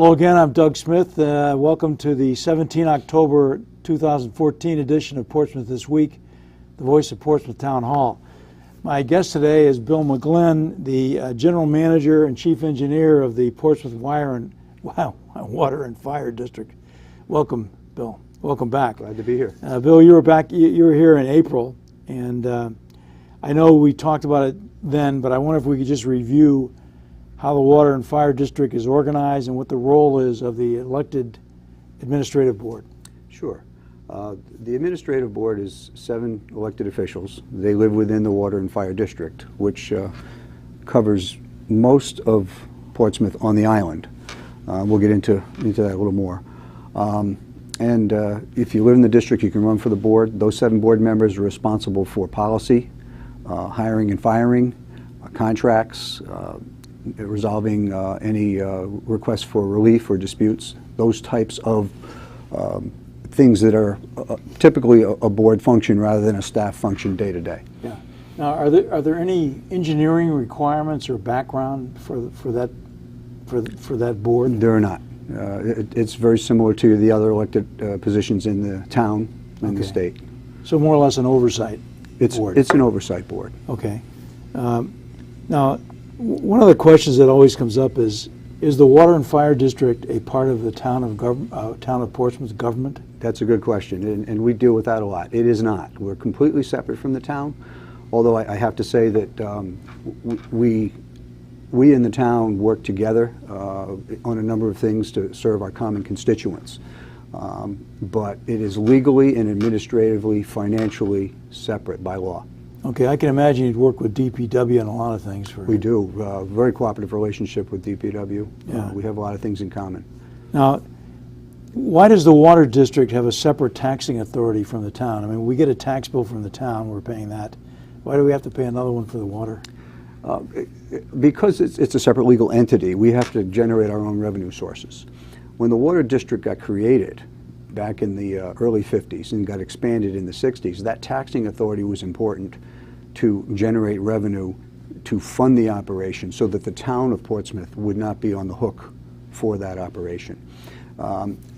Hello again, I'm Doug Smith. Welcome to the 17 October 2014 edition of Portsmouth This Week, the voice of Portsmouth Town Hall. My guest today is Bill McGlinn, the General Manager and Chief Engineer of the Portsmouth Water and Fire District. Welcome, Bill. Welcome back. Glad to be here. Bill, you were back. You were here in April, and I know we talked about it then, but I wonder if we could just review how the Water and Fire District is organized and what the role is of the elected administrative board. Sure. The administrative board is 7 elected officials. They live within the Water and Fire District, which covers most of Portsmouth on the island. We'll get into that a little more. If you live in the district, you can run for the board. Those 7 board members are responsible for policy, hiring and firing, contracts, resolving any requests for relief or disputes, those types of things that are typically a board function rather than a staff function day to day. Yeah. Now, are there any engineering requirements or background for that board? There are not. It's very similar to the other elected positions in the town and the state. So more or less an oversight board. It's an oversight board. Okay. Now, one of the questions that always comes up is the Water and Fire District a part of the town of Portsmouth's government? That's a good question, and we deal with that a lot. It is not. We're completely separate from the town, although I have to say that we in the town work together on a number of things to serve our common constituents. But it is legally and administratively, financially separate by law. Okay, I can imagine you'd work with DPW on a lot of things. We do. Very cooperative relationship with DPW. Yeah. We have a lot of things in common. Now, why does the Water District have a separate taxing authority from the town? I mean, we get a tax bill from the town, we're paying that. Why do we have to pay another one for the water? Because it's a separate legal entity, we have to generate our own revenue sources. When the Water District got created back in the early 50s and got expanded in the 60s, that taxing authority was important to generate revenue to fund the operation so that the town of Portsmouth would not be on the hook for that operation.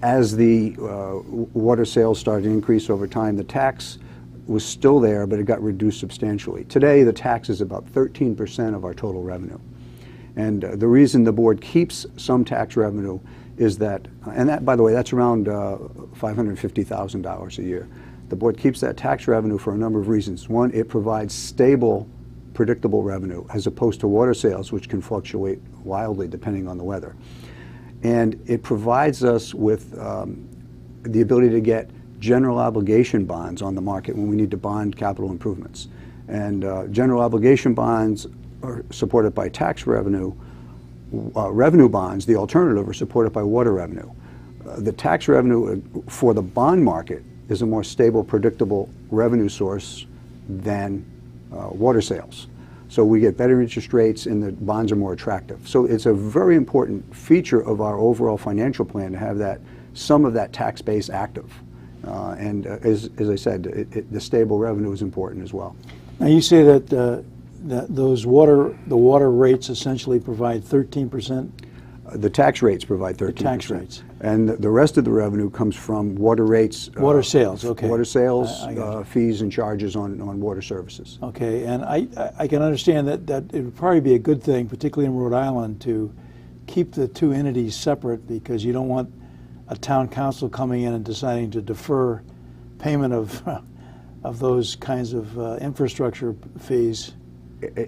As the water sales started to increase over time, the tax was still there, but it got reduced substantially. Today, the tax is about 13% of our total revenue. And the reason the board keeps some tax revenue is that, and that, by the way, that's around $550,000 a year. The board keeps that tax revenue for a number of reasons. One, it provides stable, predictable revenue as opposed to water sales, which can fluctuate wildly depending on the weather. And it provides us with the ability to get general obligation bonds on the market when we need to bond capital improvements. And general obligation bonds are supported by tax revenue. Revenue bonds, the alternative, are supported by water revenue. The tax revenue for the bond market is a more stable, predictable revenue source than water sales. So we get better interest rates and the bonds are more attractive. So it's a very important feature of our overall financial plan to have some of that tax base active. As I said, the stable revenue is important as well. Now you say that the water rates essentially provide 13%? The tax rates provide 13%. The tax rates. And the rest of the revenue comes from water rates. Water sales, okay. Water sales, fees and charges on water services. Okay, and I can understand that it would probably be a good thing, particularly in Rhode Island, to keep the two entities separate because you don't want a town council coming in and deciding to defer payment of those kinds of infrastructure fees.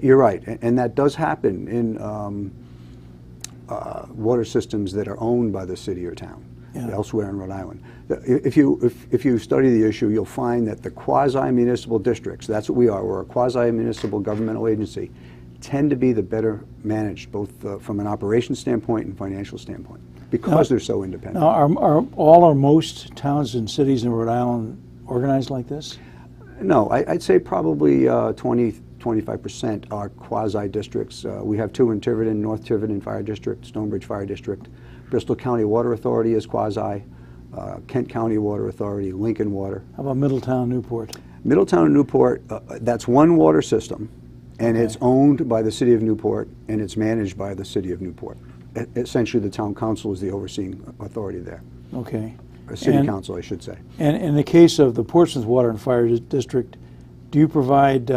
You're right, and that does happen in water systems that are owned by the city or town elsewhere in Rhode Island. If you study the issue, you'll find that the quasi-municipal districts, that's what we are, we're a quasi-municipal governmental agency, tend to be the better managed, both from an operations standpoint and financial standpoint, because they're so independent. Now, are all or most towns and cities in Rhode Island organized like this? No, I'd say probably 25% are quasi-districts. We have 2 in Tiverton, North Tiverton Fire District, Stonebridge Fire District. Bristol County Water Authority is quasi. Kent County Water Authority, Lincoln Water. How about Middletown, Newport? Middletown and Newport, that's one water system, and it's owned by the City of Newport, and it's managed by the City of Newport. essentially the town council is the overseeing authority there. Okay. Or city And- council, I should say. And in the case of the Portsmouth Water and Fire District, do you provide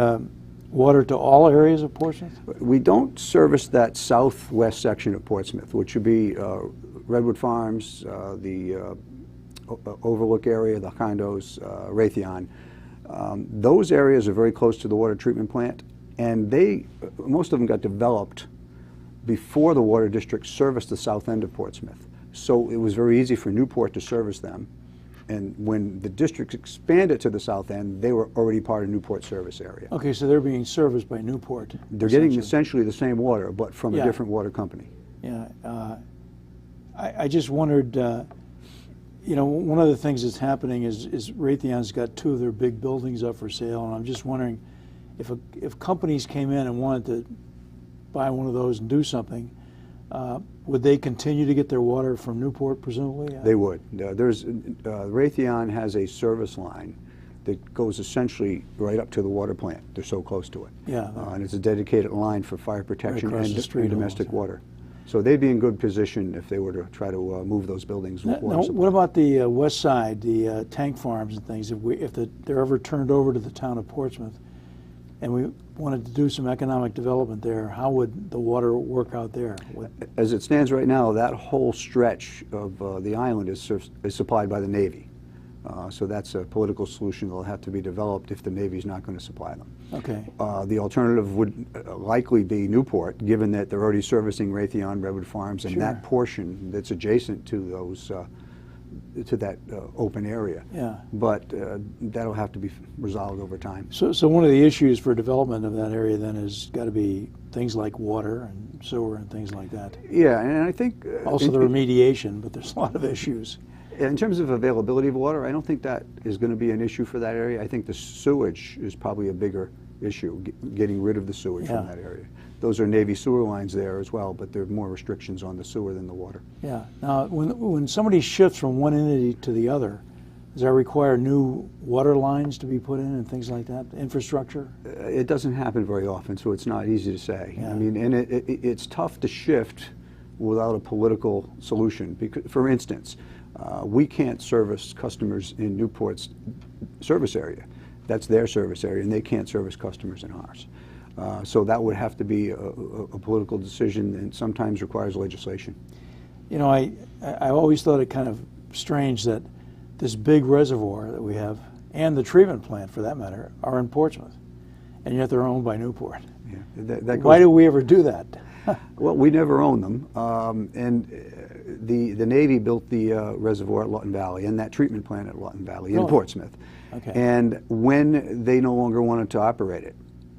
water to all areas of Portsmouth? We don't service that southwest section of Portsmouth, which would be Redwood Farms, the Overlook area, the condos, Raytheon. Those areas are very close to the water treatment plant, and most of them got developed before the water district serviced the south end of Portsmouth. So it was very easy for Newport to service them. And when the district expanded to the south end, they were already part of Newport's service area. Okay, so they're being serviced by Newport. They're getting essentially the same water, but from Yeah. a different water company. Yeah. I just wondered, you know, one of the things that's happening is Raytheon's got 2 of their big buildings up for sale, and I'm just wondering if companies came in and wanted to buy one of those and do something, would they continue to get their water from Newport, presumably? They would. Raytheon has a service line that goes essentially right up to the water plant. They're so close to it. Yeah. And it's a dedicated line for fire protection across and the street domestic almost, yeah. water. So they'd be in good position if they were to try to move those buildings with water Now, supply. what about the west side, the tank farms and things? If they're ever turned over to the town of Portsmouth, and we wanted to do some economic development there, how would the water work out there? As it stands right now, that whole stretch of the island is supplied by the Navy. So that's a political solution that will have to be developed if the Navy's not going to supply them. Okay. The alternative would likely be Newport, given that they're already servicing Raytheon, Redwood Farms, and Sure. that portion that's adjacent to those, to that open area. Yeah. But that'll have to be resolved over time. So one of the issues for development of that area then has got to be things like water and sewer and things like that. Yeah, and I think Also the remediation, but there's a lot of issues. in terms of availability of water, I don't think that is going to be an issue for that area. I think the sewage is probably a bigger issue, getting rid of the sewage from Yeah. that area. Those are Navy sewer lines there as well, but there are more restrictions on the sewer than the water. Yeah. Now, when somebody shifts from one entity to the other, does that require new water lines to be put in and things like that, infrastructure? It doesn't happen very often, so it's not easy to say. Yeah. I mean, and it's tough to shift without a political solution. Because, for instance, we can't service customers in Newport's service area. That's their service area, and they can't service customers in ours. So that would have to be a political decision, and sometimes requires legislation. You know, I always thought it kind of strange that this big reservoir that we have, and the treatment plant for that matter, are in Portsmouth, and yet they're owned by Newport. Yeah, that Why goes- do we ever do that? Well, we never own them, and the Navy built the reservoir at Lawton Valley and that treatment plant at Lawton Valley in Really? Portsmouth. Okay. And when they no longer wanted to operate it,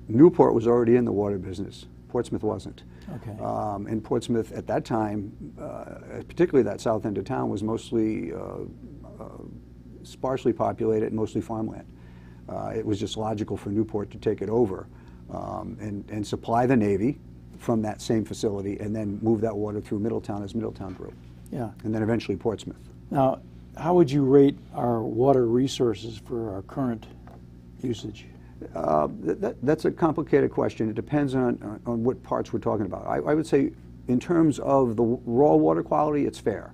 Newport was already in the water business. Portsmouth wasn't. Okay. And Portsmouth at that time, particularly that south end of town, was mostly sparsely populated and mostly farmland. It was just logical for Newport to take it over and supply the Navy from that same facility, and then move that water through Middletown as Middletown grew, Yeah. and then eventually Portsmouth. Now, how would you rate our water resources for our current usage? That's a complicated question. It depends on what parts we're talking about. I would say in terms of the raw water quality, it's fair.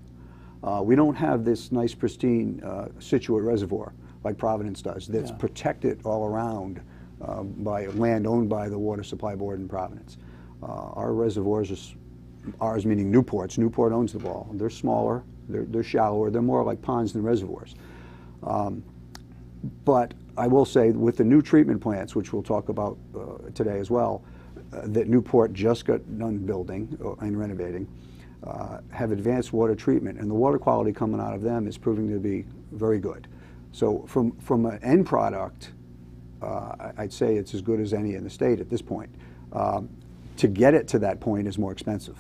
We don't have this nice pristine Situate reservoir like Providence does that's Yeah. protected all around by land owned by the Water Supply Board in Providence. Our reservoirs are ours, meaning Newport's. Newport owns the ball. They're smaller, they're shallower, they're more like ponds than reservoirs. But I will say with the new treatment plants, which we'll talk about today as well, that Newport just got done building and renovating, have advanced water treatment, and the water quality coming out of them is proving to be very good. So from an end product, I'd say it's as good as any in the state at this point. To get it to that point is more expensive.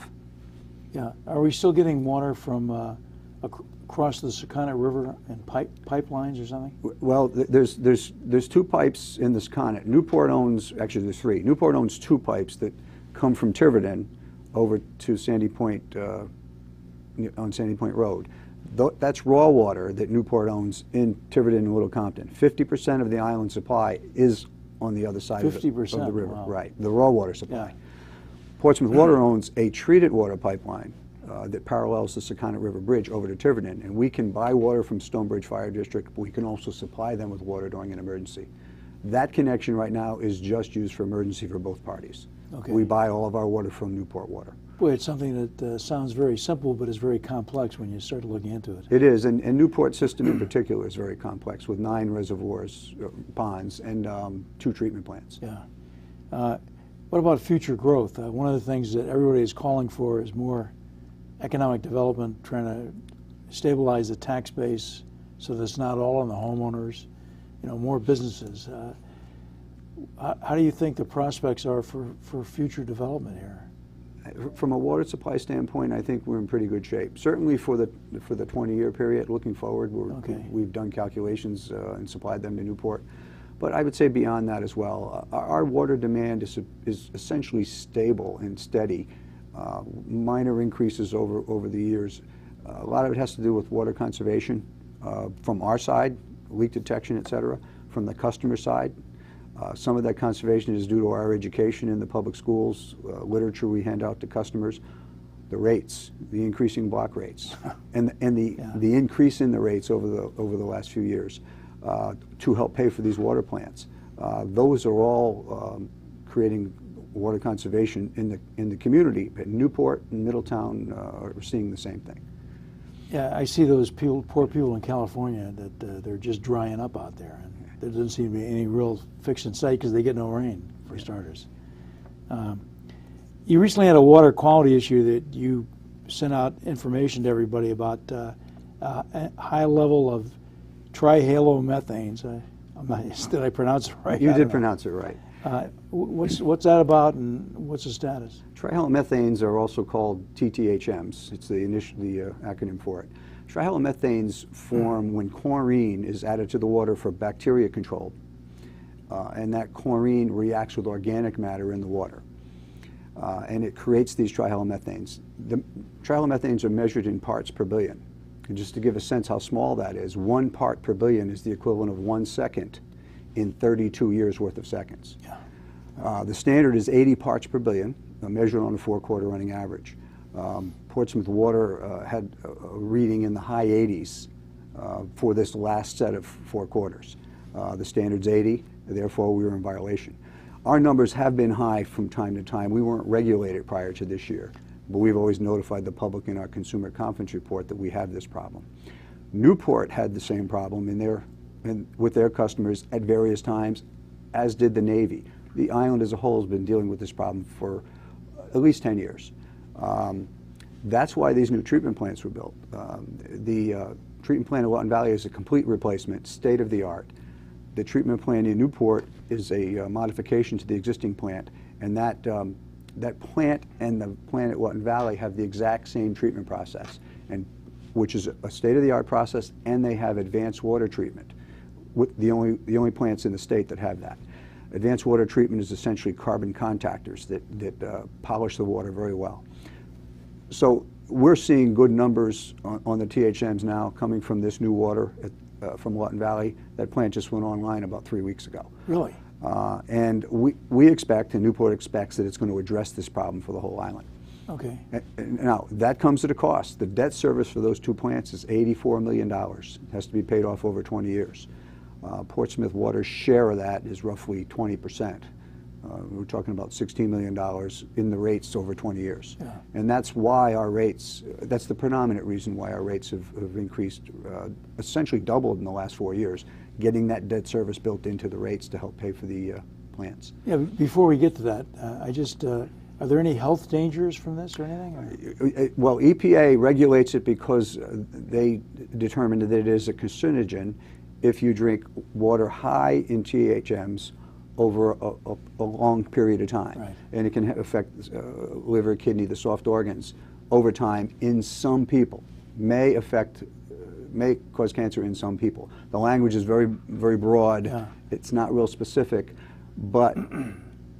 Yeah. Are we still getting water from across the Sakana River and pipelines or something? Well, there's 2 pipes in this Sakana. Newport owns, actually there's 3. Newport owns 2 pipes that come from Tiverton over to Sandy Point, on Sandy Point Road. That's raw water that Newport owns in Tiverton and Little Compton. 50% of the island supply is on the other side of the river. 50%, wow. Right, the raw water supply. Yeah. Portsmouth Water owns a treated water pipeline that parallels the Secana River Bridge over to Tiverton, and we can buy water from Stonebridge Fire District, but we can also supply them with water during an emergency. That connection right now is just used for emergency for both parties. Okay. We buy all of our water from Newport Water. Boy, it's something that sounds very simple, but is very complex when you start looking into it. It is, and Newport's system in particular is very complex, with 9 reservoirs, ponds, and 2 treatment plants. Yeah. What about future growth? One of the things that everybody is calling for is more economic development, trying to stabilize the tax base so that it's not all on the homeowners, more businesses. How do you think the prospects are for future development here? From a water supply standpoint, I think we're in pretty good shape. Certainly for the 20-year period, looking forward, we've done calculations and supplied them to Newport. But I would say beyond that as well, our water demand is essentially stable and steady. Minor increases over the years. A lot of it has to do with water conservation from our side, leak detection, et cetera. From the customer side, some of that conservation is due to our education in the public schools, literature we hand out to customers, the rates, the increasing block rates, and the increase in the rates over the last few years to help pay for these water plants. Those are all creating water conservation in the community. But Newport and Middletown are seeing the same thing. Yeah, I see those poor people in California that they're just drying up out there, and there doesn't seem to be any real fix in sight because they get no rain, for starters. You recently had a water quality issue that you sent out information to everybody about a high level of trihalomethanes. Did I pronounce it right? You did pronounce it right. What's that about, and what's the status? Trihalomethanes are also called TTHMs. It's the acronym for it. Trihalomethanes form when chlorine is added to the water for bacteria control, and that chlorine reacts with organic matter in the water, and it creates these trihalomethanes. The trihalomethanes are measured in parts per billion. And just to give a sense how small that is, 1 part per billion is the equivalent of 1 second in 32 years worth of seconds. Yeah. The standard is 80 parts per billion, measured on a 4-quarter running average. Portsmouth Water had a reading in the high 80s for this last set of 4 quarters. The standard's 80, therefore we were in violation. Our numbers have been high from time to time. We weren't regulated prior to this year, but we've always notified the public in our consumer confidence report that we have this problem. Newport had the same problem with their customers at various times, as did the Navy. The island as a whole has been dealing with this problem for at least 10 years. That's why these new treatment plants were built. The treatment plant at Lawton Valley is a complete replacement, state-of-the-art. The treatment plant in Newport is a modification to the existing plant, and that plant and the plant at Lawton Valley have the exact same treatment process, which is a state-of-the-art process, and they have advanced water treatment. The only plants in the state that have that. Advanced water treatment is essentially carbon contactors that polish the water very well. So we're seeing good numbers on the THMs now coming from this new water from Lawton Valley. That plant just went online about 3 weeks ago. Really? And we expect, and Newport expects, that it's going to address this problem for the whole island. Okay. Now, that comes at a cost. The debt service for those 2 plants is $84 million. It has to be paid off over 20 years. Portsmouth Water's share of that is roughly 20%. We're talking about $16 million in the rates over 20 years. Yeah. And that's why our rates, that's the predominant reason why our rates have increased, essentially doubled in the last 4 years, getting that debt service built into the rates to help pay for the plants. Yeah, before we get to that, are there any health dangers from this or anything? Well, EPA regulates it because they determined that it is a carcinogen if you drink water high in THMs over a long period of time. Right. And it can affect liver, kidney, the soft organs over time in some people. May cause cancer in some people. The language is very, very broad. Yeah. It's not real specific, but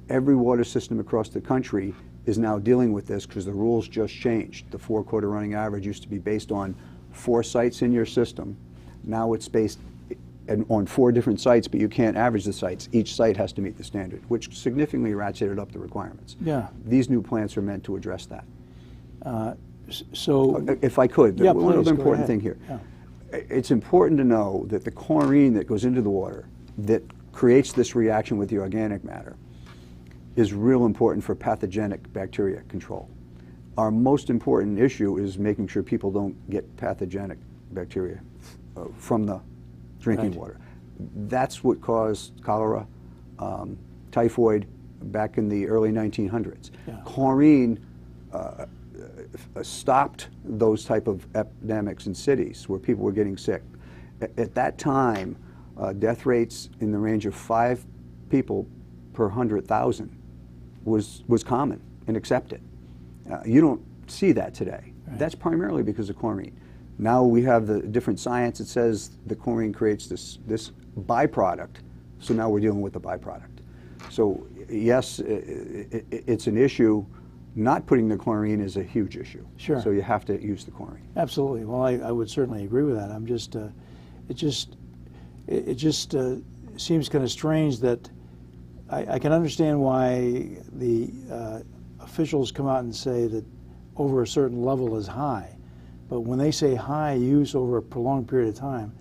every water system across the country is now dealing with this because the rules just changed. The 4-quarter running average used to be based on 4 sites in your system. Now it's based on 4 different sites, but you can't average the sites. Each site has to meet the standard, which significantly ratcheted up the requirements. Yeah. These new plants are meant to address that. So, If I could, yeah, one please, other go important ahead. thing here. Yeah. It's important to know that the chlorine that goes into the water that creates this reaction with the organic matter is real important for pathogenic bacteria control. Our most important issue is making sure people don't get pathogenic bacteria from the drinking Right. water. That's what caused cholera, typhoid back in the early 1900s. Yeah. Chlorine stopped those type of epidemics in cities where people were getting sick. At that time, death rates in the range of 5 people per 100,000 was common and accepted. You don't see that today. Right. That's primarily because of chlorine. Now we have the different science that says the chlorine creates this byproduct, so now we're dealing with the byproduct. So yes, it's an issue. Not putting the chlorine is a huge issue. Sure. So you have to use the chlorine. Absolutely. Well, I would certainly agree with that. I'm just, it just seems kind of strange that I can understand why the officials come out and say that over a certain level is high, but when they say high use over a prolonged period of time,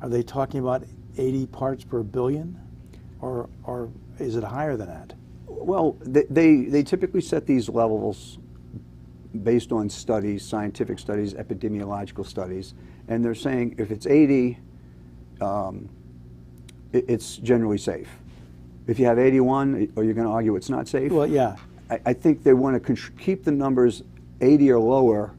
are they talking about 80 parts per billion, or is it higher than that? Well, they typically set these levels based on studies, scientific studies, epidemiological studies, and they're saying if it's 80, it's generally safe. If you have 81, are you going to argue it's not safe? Well, yeah. I think they want to keep the numbers 80 or lower,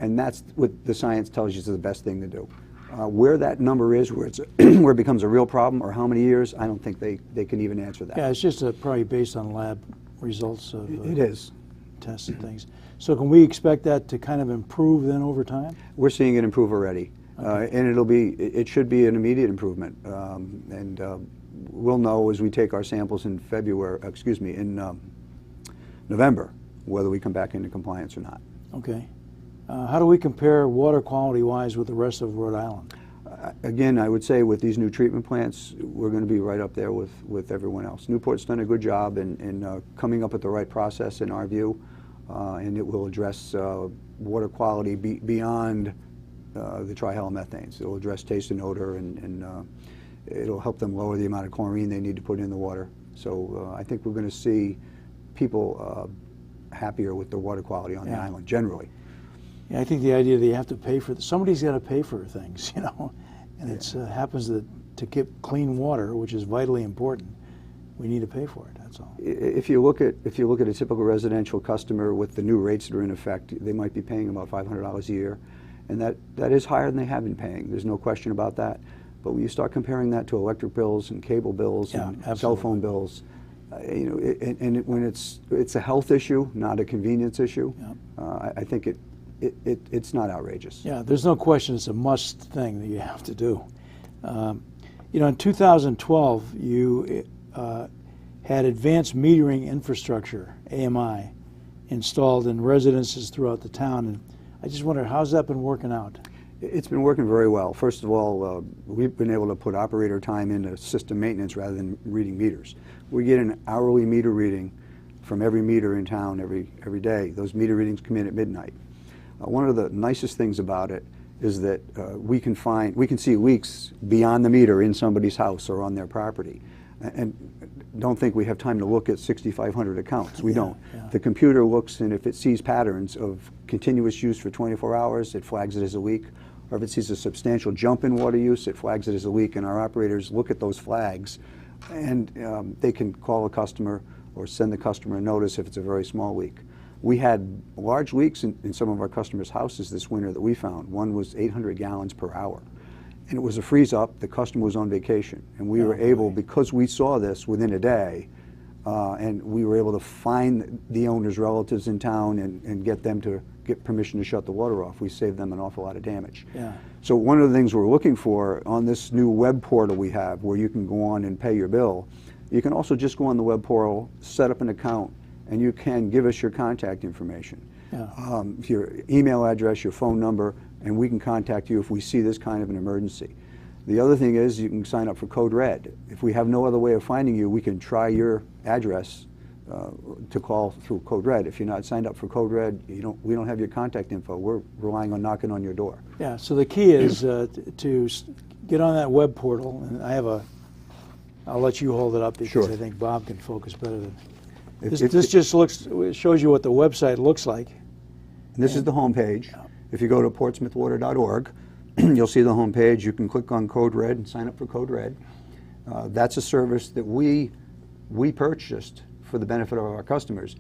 and that's what the science tells you is the best thing to do. Where that number is, where it's where it becomes a real problem, or how many years, I don't think they can even answer that. Yeah, it's just probably based on lab results of It is. tests and things. So can we expect that to kind of improve then over time? We're seeing it improve already, Okay. and it should be an immediate improvement. We'll know as we take our samples in November, whether we come back into compliance or not. Okay. How do we compare water quality-wise with the rest of Rhode Island? Again, I would say with these new treatment plants, we're going to be right up there with everyone else. Newport's done a good job in coming up with the right process in our view, and it will address water quality beyond the trihalomethanes. It will address taste and odor, and it'll help them lower the amount of chlorine they need to put in the water. So I think we're going to see people happier with the water quality on the island generally. Yeah, I think the idea that you have to pay for somebody's got to pay for things, you know, and it happens that to get clean water, which is vitally important, we need to pay for it. That's all. If you look at a typical residential customer with the new rates that are in effect, they might be paying about $500 a year, and that is higher than they have been paying. There's no question about that. But when you start comparing that to electric bills and cable bills and cell phone bills, you know, when it's a health issue, not a convenience issue, I think it's not outrageous. Yeah, there's no question it's a must thing that you have to do. You know, in 2012, you had advanced metering infrastructure, AMI, installed in residences throughout the town, and I just wonder, how's that been working out? It's been working very well. First of all, we've been able to put operator time into system maintenance rather than reading meters. We get an hourly meter reading from every meter in town every day. Those meter readings come in at midnight. One of the nicest things about it is that we can see leaks beyond the meter in somebody's house or on their property. And don't think we have time to look at 6,500 accounts. We don't. Yeah. The computer looks, and if it sees patterns of continuous use for 24 hours, it flags it as a leak. Or if it sees a substantial jump in water use, it flags it as a leak, and our operators look at those flags, and they can call a customer or send the customer a notice if it's a very small leak. We had large leaks in some of our customers' houses this winter that we found. One was 800 gallons per hour. And it was a freeze up. The customer was on vacation. And we were able, because we saw this within a day, and we were able to find the owner's relatives in town and get them to get permission to shut the water off. We saved them an awful lot of damage. Yeah. So one of the things we're looking for on this new web portal we have, where you can go on and pay your bill, you can also just go on the web portal, set up an account, and you can give us your contact information. Yeah. Your email address, your phone number, and we can contact you if we see this kind of an emergency. The other thing is you can sign up for Code Red. If we have no other way of finding you, we can try your address to call through Code Red. If you're not signed up for Code Red, we don't have your contact info. We're relying on knocking on your door. Yeah, so the key is to get on that web portal, and I'll let you hold it up because Sure. I think Bob can focus better than If- this. Just shows you what the website looks like. This is the home page. If you go to portsmouthwater.org, you'll see the home page. You can click on Code Red and sign up for Code Red. That's a service that we purchased for the benefit of our customers.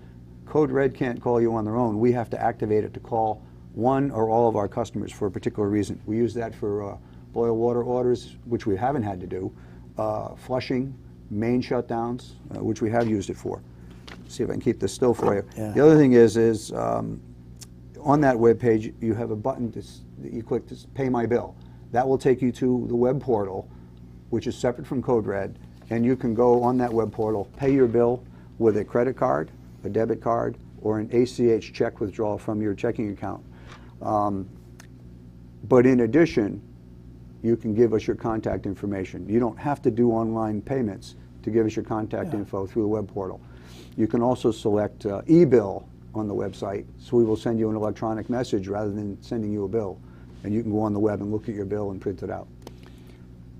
Code Red can't call you on their own. We have to activate it to call one or all of our customers for a particular reason. We use that for boil water orders, which we haven't had to do, flushing, main shutdowns, which we have used it for. See if I can keep this still for you. Yeah. The other thing is on that web page, you have a button that you click to pay my bill. That will take you to the web portal, which is separate from Code Red, and you can go on that web portal, pay your bill with a credit card, a debit card, or an ACH check withdrawal from your checking account. But in addition, you can give us your contact information. You don't have to do online payments to give us your contact info through the web portal. You can also select e-bill on the website, so we will send you an electronic message rather than sending you a bill. And you can go on the web and look at your bill and print it out.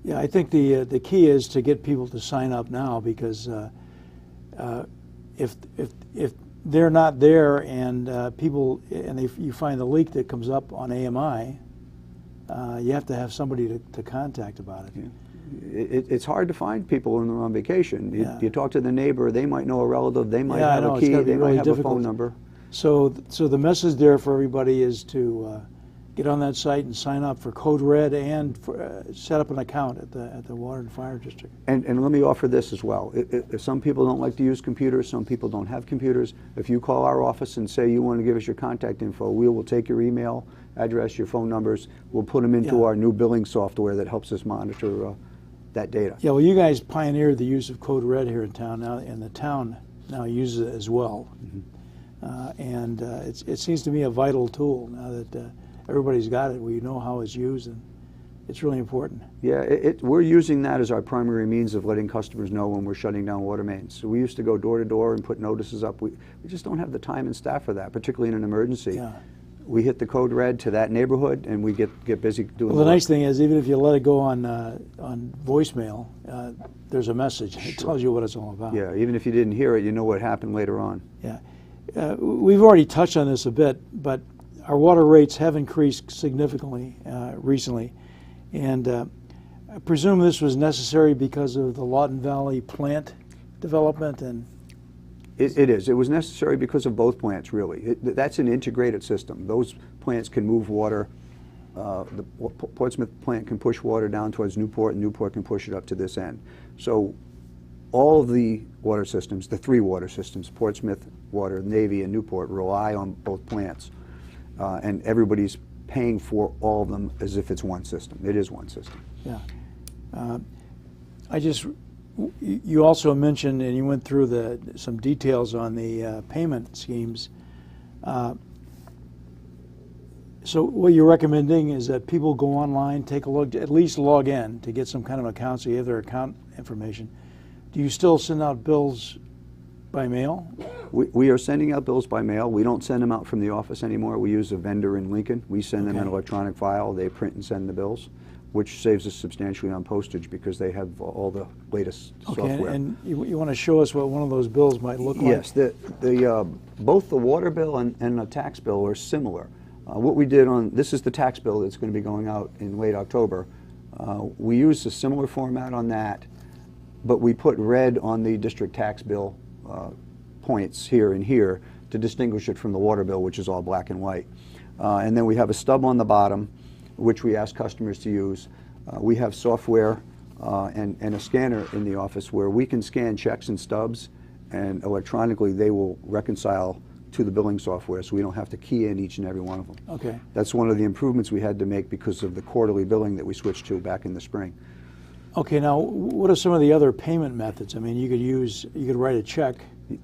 Yeah, I think the key is to get people to sign up now, because if they're not there and you find the leak that comes up on AMI, you have to have somebody to contact about it. Yeah. It's hard to find people when they're on vacation. Yeah. You talk to the neighbor, they might know a relative, they might Yeah, I have know, a it's key, gotta be they might really have a difficult. phone number. So the message there for everybody is to get on that site and sign up for Code Red and set up an account at the Water and Fire District. And let me offer this as well. If some people don't like to use computers, some people don't have computers. If you call our office and say you want to give us your contact info, we will take your email address, your phone numbers. We'll put them into our new billing software that helps us monitor that data. Yeah, well, you guys pioneered the use of Code Red here in town now, and the town now uses it as well. And it seems to me a vital tool now that everybody's got it. We know how it's used, and it's really important. Yeah, we're using that as our primary means of letting customers know when we're shutting down water mains. So we used to go door to door and put notices up. We just don't have the time and staff for that, particularly in an emergency. Yeah. We hit the Code Red to that neighborhood, and we get busy doing. Well, the work. nice thing is, even if you let it go on voicemail, there's a message. It tells you what it's all about. Yeah, even if you didn't hear it, you know what happened later on. Yeah. We've already touched on this a bit, but our water rates have increased significantly recently, and I presume this was necessary because of the Lawton Valley plant development. And It is. It was necessary because of both plants, really. That's an integrated system. Those plants can move water. The Portsmouth plant can push water down towards Newport, and Newport can push it up to this end. So all of the water systems, the three water systems, Portsmouth Water, Navy, and Newport, rely on both plants. And everybody's paying for all of them as if it's one system. It is one system. yeah, you also mentioned, and you went through some details on the payment schemes. So what you're recommending is that people go online, take a look, at least log in to get some kind of account, so you have their account information. Do you still send out bills by mail? We are sending out bills by mail. We don't send them out from the office anymore. We use a vendor in Lincoln. We send them an electronic file. They print and send the bills, which saves us substantially on postage because they have all the latest software. And you want to show us what one of those bills might look like? Yes, both the water bill and the tax bill are similar. What we did this is the tax bill that's going to be going out in late October. We used a similar format on that, but we put red on the district tax bill points here and here to distinguish it from the water bill, which is all black and white. And then we have a stub on the bottom, which we ask customers to use. We have software and a scanner in the office where we can scan checks and stubs, and electronically they will reconcile to the billing software, so we don't have to key in each and every one of them. Okay. That's one of the improvements we had to make because of the quarterly billing that we switched to back in the spring. Okay, now what are some of the other payment methods? I mean, you could write a check.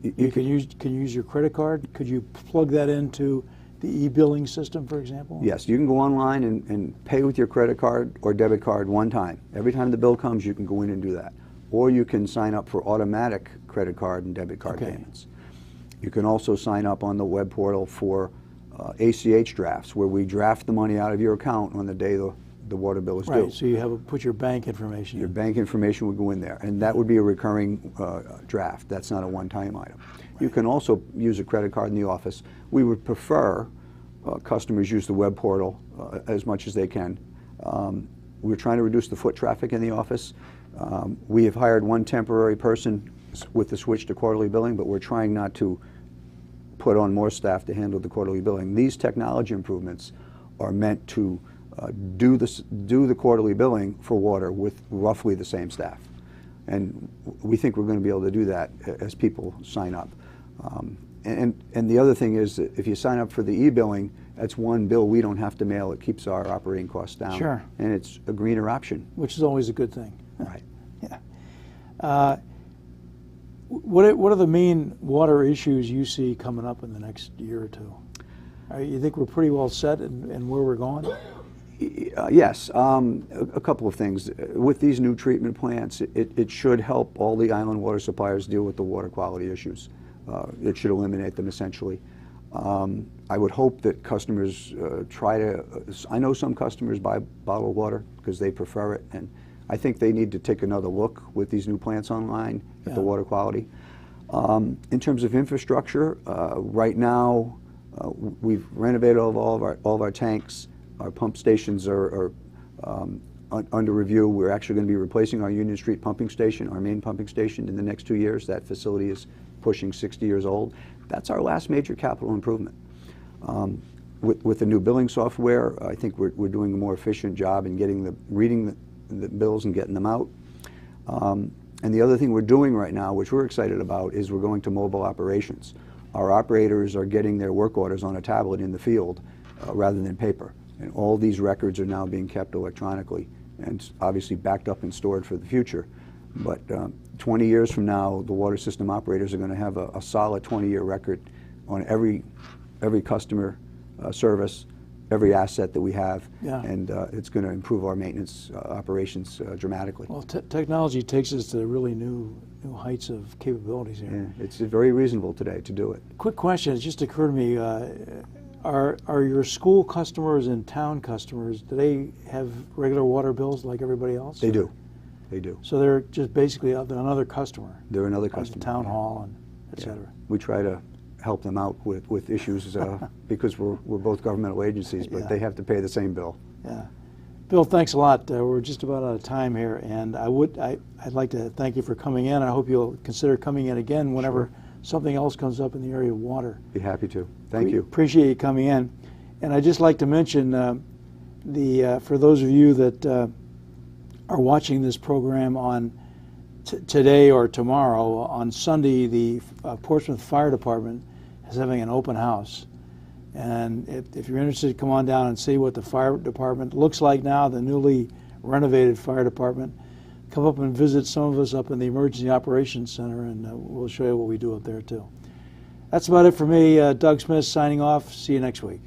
You can use your credit card. Could you plug that into the e-billing system, for example? Yes, you can go online and pay with your credit card or debit card one time. Every time the bill comes, you can go in and do that. Or you can sign up for automatic credit credit card and debit card Okay. payments. You can also sign up on the web portal for ACH drafts, where we draft the money out of your account on the day the water bill is due. Right, so you have put your bank information Your in. bank information would go in there, and that would be a recurring draft. That's not a one-time item. You can also use a credit card in the office. We would prefer customers use the web portal as much as they can. We're trying to reduce the foot traffic in the office. We have hired one temporary person with the switch to quarterly billing, but we're trying not to put on more staff to handle the quarterly billing. These technology improvements are meant to do the quarterly billing for water with roughly the same staff. And we think we're going to be able to do that as people sign up. And the other thing is that if you sign up for the e-billing, that's one bill we don't have to mail. It keeps our operating costs down. Sure. And it's a greener option. Which is always a good thing. Right. Yeah. What are the main water issues you see coming up in the next year or two? You think we're pretty well set in where we're going? Yes, a couple of things. With these new treatment plants, it should help all the island water suppliers deal with the water quality issues. It should eliminate them essentially. I would hope that customers I know some customers buy bottled water because they prefer it, and I think they need to take another look with these new plants online at the water quality. In terms of infrastructure, right now we've renovated all of our tanks. Our pump stations are under review. We're actually going to be replacing our Union Street pumping station, our main pumping station, in the next 2 years. That facility is pushing 60 years old. That's our last major capital improvement. With the new billing software, I think we're doing a more efficient job in reading the bills and getting them out. And the other thing we're doing right now, which we're excited about, is we're going to mobile operations. Our operators are getting their work orders on a tablet in the field rather than paper. And all these records are now being kept electronically and obviously backed up and stored for the future. But 20 years from now, the water system operators are going to have a solid 20-year record on every customer service, every asset that we have, and it's going to improve our maintenance operations dramatically. Well, technology takes us to really new heights of capabilities here. Yeah, it's very reasonable today to do it. Quick question, it just occurred to me, are your school customers and town customers, do they have regular water bills like everybody else? They do. They do. So they're just basically another customer. They're another like customer. the town hall and et cetera. We try to help them out with issues because we're both governmental agencies, but they have to pay the same bill. Yeah. Bill, thanks a lot. We're just about out of time here, and I'd like to thank you for coming in. I hope you'll consider coming in again whenever something else comes up in the area of water. Be happy to. Thank you. Appreciate you coming in. And I'd just like to mention for those of you that are watching this program on today or tomorrow, on Sunday, the Portsmouth Fire Department is having an open house. And if you're interested, come on down and see what the fire department looks like now, the newly renovated fire department. Come up and visit some of us up in the Emergency Operations Center, and we'll show you what we do up there too. That's about it for me. Doug Smith signing off. See you next week.